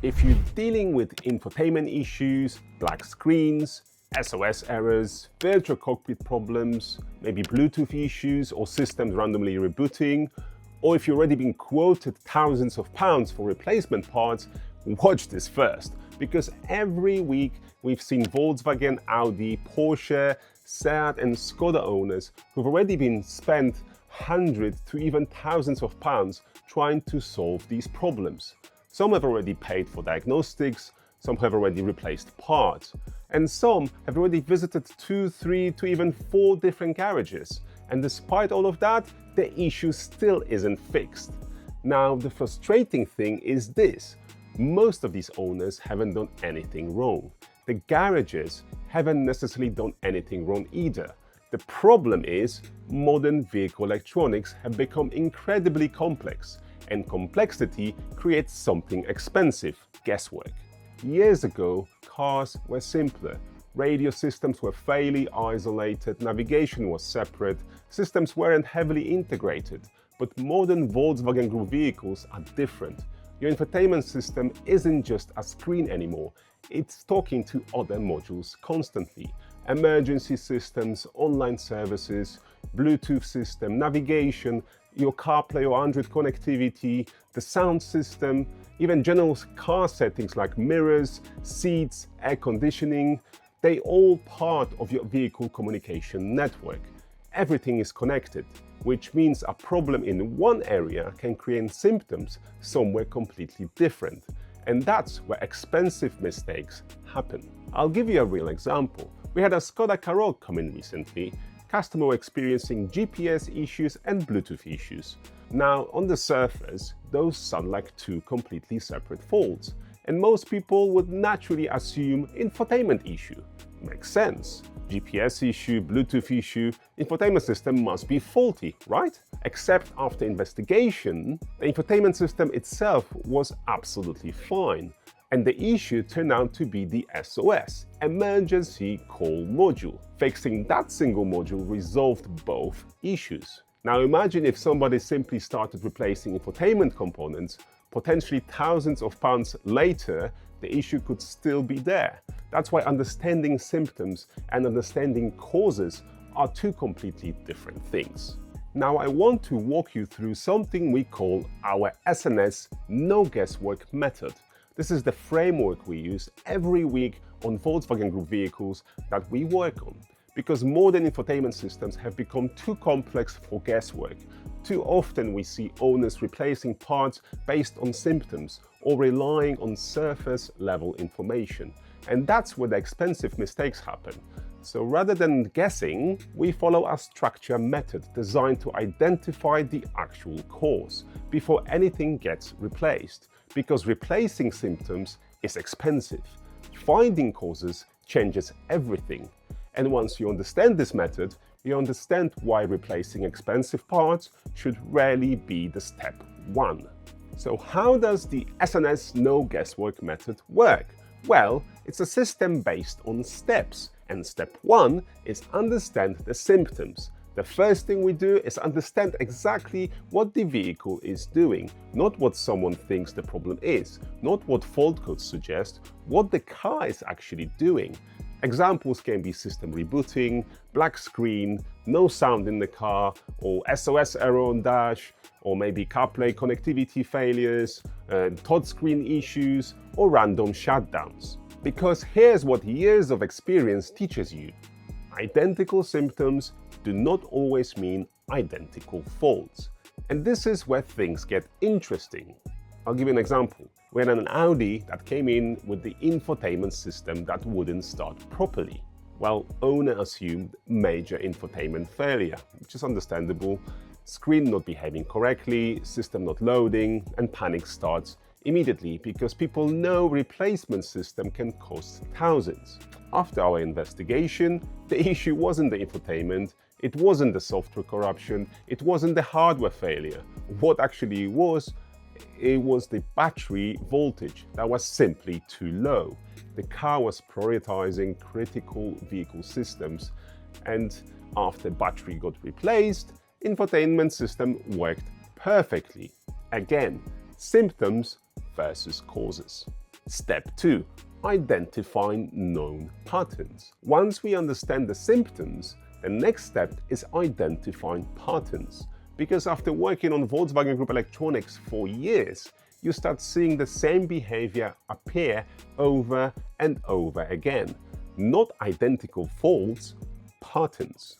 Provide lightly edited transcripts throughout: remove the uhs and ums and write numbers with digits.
If you're dealing with infotainment issues, black screens, SOS errors, virtual cockpit problems, maybe Bluetooth issues or systems randomly rebooting, or if you've already been quoted thousands of pounds for replacement parts, watch this first, because every week we've seen Volkswagen, Audi, Porsche, Seat and Skoda owners who've already been spent hundreds to even thousands of pounds trying to solve these problems. Some have already paid for diagnostics, some have already replaced parts, and some have already visited 2, 3 to even 4 different garages. And despite all of that, the issue still isn't fixed. Now, the frustrating thing is this: most of these owners haven't done anything wrong. The garages haven't necessarily done anything wrong either. The problem is modern vehicle electronics have become incredibly complex, and complexity creates something expensive: guesswork. Years ago, cars were simpler. Radio systems were fairly isolated, navigation was separate, systems weren't heavily integrated. But modern Volkswagen Group vehicles are different. Your infotainment system isn't just a screen anymore, it's talking to other modules constantly. Emergency systems, online services, Bluetooth system, navigation, your CarPlay or Android connectivity, the sound system, even general car settings like mirrors, seats, air conditioning, they all part of your vehicle communication network. Everything is connected, which means a problem in one area can create symptoms somewhere completely different. And that's where expensive mistakes happen. I'll give you a real example. We had a Skoda Karoq come in recently, customer experiencing GPS issues and Bluetooth issues. Now, on the surface, those sound like two completely separate faults, and most people would naturally assume infotainment issue. Makes sense. GPS issue, Bluetooth issue, infotainment system must be faulty, right? Except after investigation, the infotainment system itself was absolutely fine. And the issue turned out to be the SOS, Emergency Call Module. Fixing that single module resolved both issues. Now imagine if somebody simply started replacing infotainment components, potentially thousands of pounds later, the issue could still be there. That's why understanding symptoms and understanding causes are two completely different things. Now I want to walk you through something we call our SNS No Guesswork Method. This is the framework we use every week on Volkswagen Group vehicles that we work on. Because modern infotainment systems have become too complex for guesswork. Too often we see owners replacing parts based on symptoms or relying on surface level information. And that's where the expensive mistakes happen. So rather than guessing, we follow a structured method designed to identify the actual cause before anything gets replaced. Because replacing symptoms is expensive. Finding causes changes everything. And once you understand this method, you understand why replacing expensive parts should rarely be the step one. So how does the SNS No Guesswork Method work? Well, it's a system based on steps. And step one is understand the symptoms. The first thing we do is understand exactly what the vehicle is doing, not what someone thinks the problem is, not what fault codes suggest, what the car is actually doing. Examples can be system rebooting, black screen, no sound in the car, or SOS error on dash, or maybe CarPlay connectivity failures, touchscreen issues, or random shutdowns. Because here's what years of experience teaches you. Identical symptoms do not always mean identical faults. And this is where things get interesting. I'll give you an example. We had an Audi that came in with the infotainment system that wouldn't start properly. Well, owner assumed major infotainment failure, which is understandable. Screen not behaving correctly, system not loading, and panic starts immediately because people know replacement system can cost thousands. After our investigation, the issue wasn't the infotainment, it wasn't the software corruption, it wasn't the hardware failure. What actually was, it was the battery voltage that was simply too low. The car was prioritizing critical vehicle systems, and after battery got replaced, infotainment system worked perfectly. Again, symptoms versus causes. Step 2. Identifying known patterns. Once we understand the symptoms, the next step is identifying patterns. Because after working on Volkswagen Group electronics for years, you start seeing the same behavior appear over and over again. Not identical faults, patterns.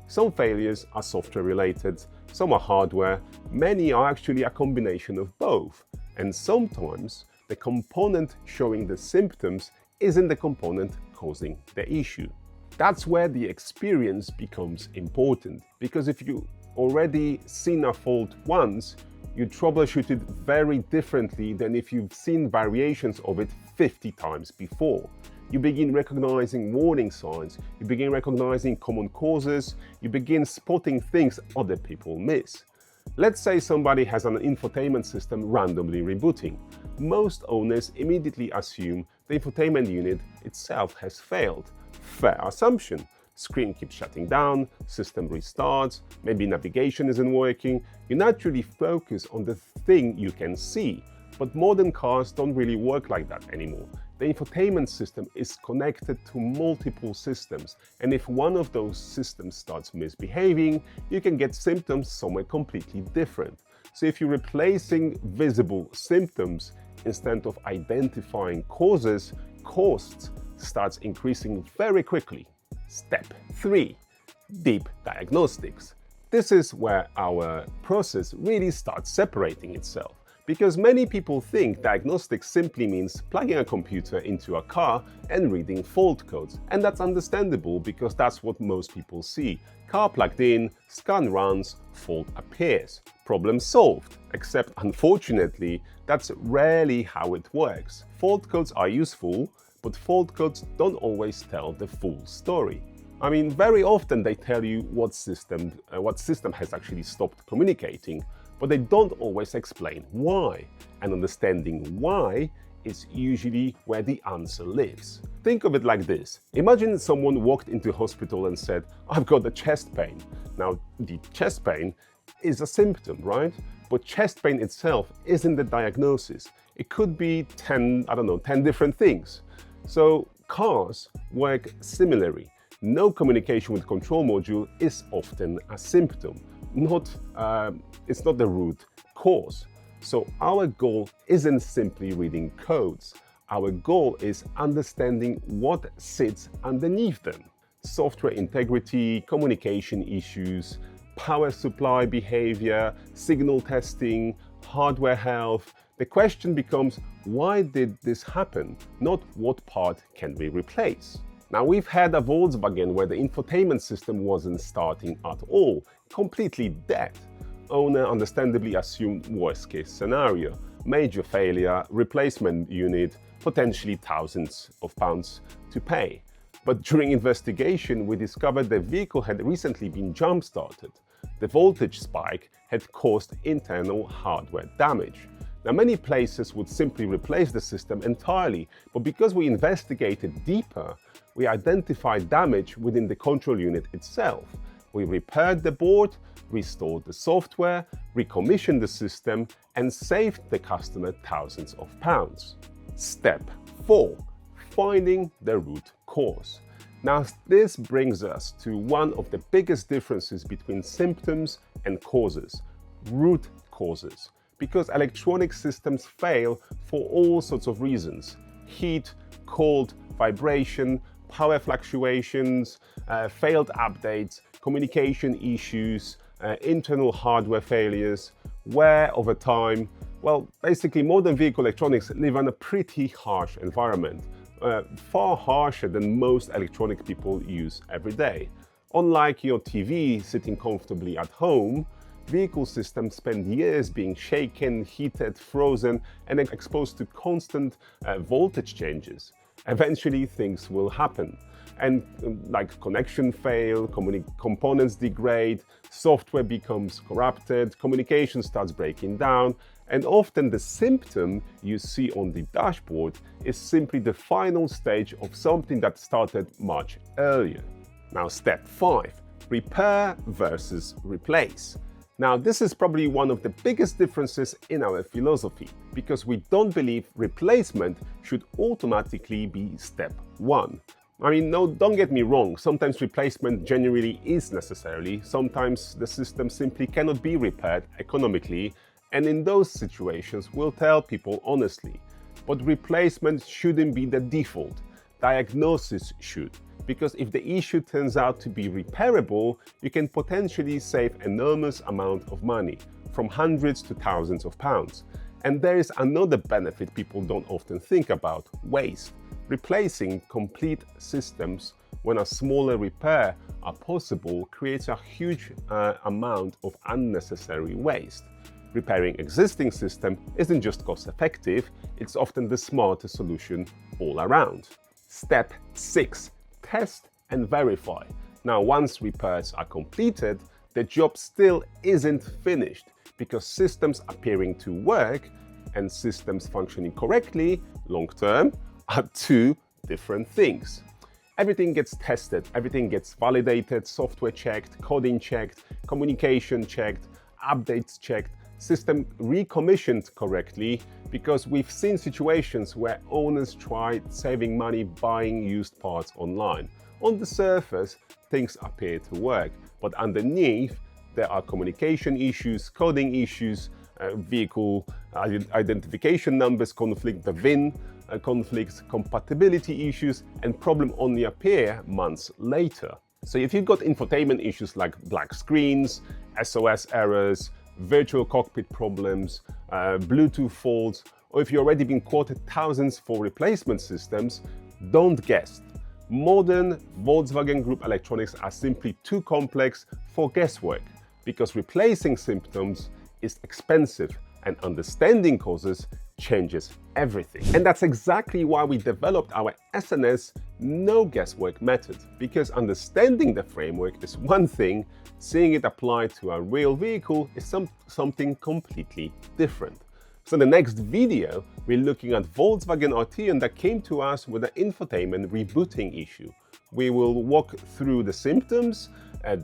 Some failures are software related, some are hardware, many are actually a combination of both. And sometimes the component showing the symptoms isn't the component causing the issue. That's where the experience becomes important, because if you already seen a fault once, you troubleshoot it very differently than if you've seen variations of it 50 times before. You begin recognizing warning signs, you begin recognizing common causes, you begin spotting things other people miss. Let's say somebody has an infotainment system randomly rebooting. Most owners immediately assume the infotainment unit itself has failed. Fair assumption. Screen keeps shutting down, system restarts, maybe navigation isn't working. You naturally focus on the thing you can see, but modern cars don't really work like that anymore. The infotainment system is connected to multiple systems, and if one of those systems starts misbehaving, you can get symptoms somewhere completely different. So if you're replacing visible symptoms instead of identifying causes, costs starts increasing very quickly. Step 3. Deep diagnostics. This is where our process really starts separating itself, because many people think diagnostics simply means plugging a computer into a car and reading fault codes. And that's understandable because that's what most people see. Car plugged in, scan runs, fault appears. Problem solved. Except unfortunately, that's rarely how it works. Fault codes are useful, but fault codes don't always tell the full story. I mean, very often they tell you what system has actually stopped communicating, but they don't always explain why. And understanding why is usually where the answer lives. Think of it like this. Imagine someone walked into hospital and said, "I've got a chest pain." Now, the chest pain is a symptom, right? But chest pain itself isn't the diagnosis. It could be 10 different things. So cars work similarly. No communication with control module is often a symptom. It's not the root cause. So our goal isn't simply reading codes. Our goal is understanding what sits underneath them. Software integrity, communication issues, power supply behavior, signal testing, hardware health. The question becomes, why did this happen? Not what part can we replace? Now, we've had a Volkswagen where the infotainment system wasn't starting at all, completely dead. Owner understandably assumed worst case scenario, major failure, replacement unit, potentially thousands of pounds to pay. But during investigation, we discovered the vehicle had recently been jump-started. The voltage spike had caused internal hardware damage. Now, many places would simply replace the system entirely, but because we investigated deeper, we identified damage within the control unit itself. We repaired the board, restored the software, recommissioned the system, and saved the customer thousands of pounds. Step 4. Finding the root cause. Now, this brings us to one of the biggest differences between symptoms and causes: root causes. Because electronic systems fail for all sorts of reasons: heat, cold, vibration, power fluctuations, failed updates, communication issues, internal hardware failures, wear over time. Well, basically modern vehicle electronics live in a pretty harsh environment, far harsher than most electronic people use every day. Unlike your TV sitting comfortably at home, vehicle systems spend years being shaken, heated, frozen, and exposed to constant voltage changes. Eventually, things will happen. And like connection fail, components degrade, software becomes corrupted, communication starts breaking down, and often the symptom you see on the dashboard is simply the final stage of something that started much earlier. Now, step 5, repair versus replace. Now, this is probably one of the biggest differences in our philosophy, because we don't believe replacement should automatically be step one. I mean, no, don't get me wrong, sometimes replacement genuinely is necessary, sometimes the system simply cannot be repaired economically, and in those situations we'll tell people honestly. But replacement shouldn't be the default, diagnosis should. Because if the issue turns out to be repairable, you can potentially save enormous amount of money, from hundreds to thousands of pounds. And there is another benefit people don't often think about: waste. Replacing complete systems when a smaller repair are possible creates a huge amount of unnecessary waste. Repairing existing system isn't just cost effective, it's often the smarter solution all around. Step 6. Test and verify. Now, once repairs are completed, the job still isn't finished, because systems appearing to work and systems functioning correctly long term are two different things. Everything gets tested, everything gets validated, software checked, coding checked, communication checked, updates checked, system recommissioned correctly, because we've seen situations where owners tried saving money buying used parts online. On the surface, things appear to work, but underneath there are communication issues, coding issues, vehicle identification numbers conflict, the VIN conflicts, compatibility issues, and problems only appear months later. So if you've got infotainment issues like black screens, SOS errors, virtual cockpit problems, Bluetooth faults, or if you've already been quoted thousands for replacement systems, don't guess. Modern Volkswagen Group electronics are simply too complex for guesswork, because replacing systems is expensive and understanding causes changes everything. And that's exactly why we developed our SNS No Guesswork Method, because understanding the framework is one thing, seeing it applied to a real vehicle is something completely different. So in the next video, we're looking at Volkswagen Arteon that came to us with an infotainment rebooting issue. We will walk through the symptoms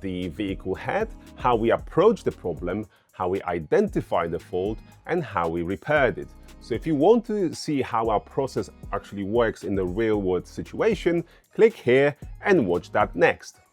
the vehicle had, how we approached the problem, how we identified the fault, and how we repaired it. So if you want to see how our process actually works in the real-world situation, click here and watch that next.